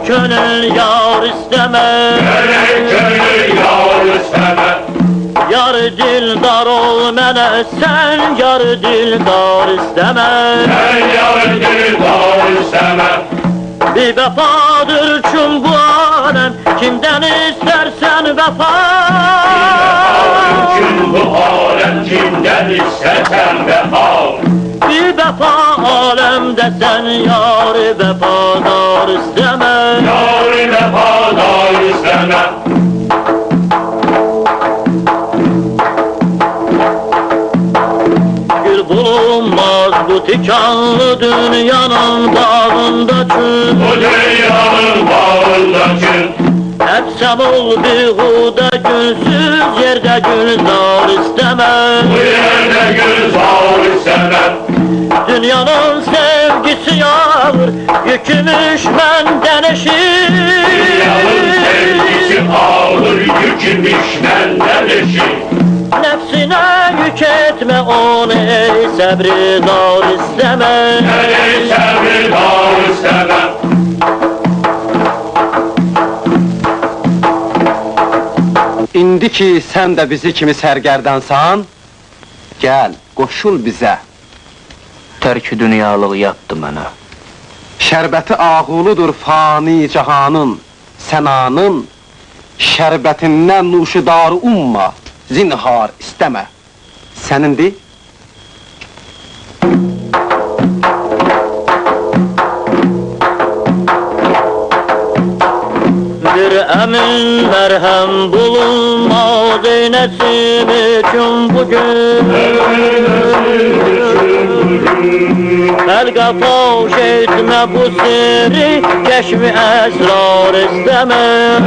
gönül yar isteme. Gönül yar isteme. Yar dildar ol mene, sen yar dildar isteme. Sen yar dildar isteme. Bir vefadır çün bu alem, kimden istersen vefa. Çün bu alem, kimden istersen vefa. Bir vefa alemde sen yar vefadar isteme. Yar vefadar isteme. Gül bulunmaz bu tikanlı dünyanın bağında çün. Bu dünyanın bağında çün. Hep semul bihude gülsüz yerde gülzar isteme. Bu yerde gülzar isteme. Dünyanın sevgisi yağır, yükümüş benden eşit. Dünyanın sevgisi ağır, yükümüş benden eşit. Nefsine yük etme onu ey sabri dar isteme. Ey sabri dar isteme. İndi ki sen de bizi kimi sərgərdansan, gel, qoşul bizə. Tərk dünyalıq yatdı mənə. Şərbəti ağuludur fani cahanın, sənanın, şərbətindən nuşidarı umma, zinhar istəmə. Sənindir? Bir emin merhem bulunmaz ey nesim için bugün. Felga faş etme bu sirri, keşfi esrar isteme.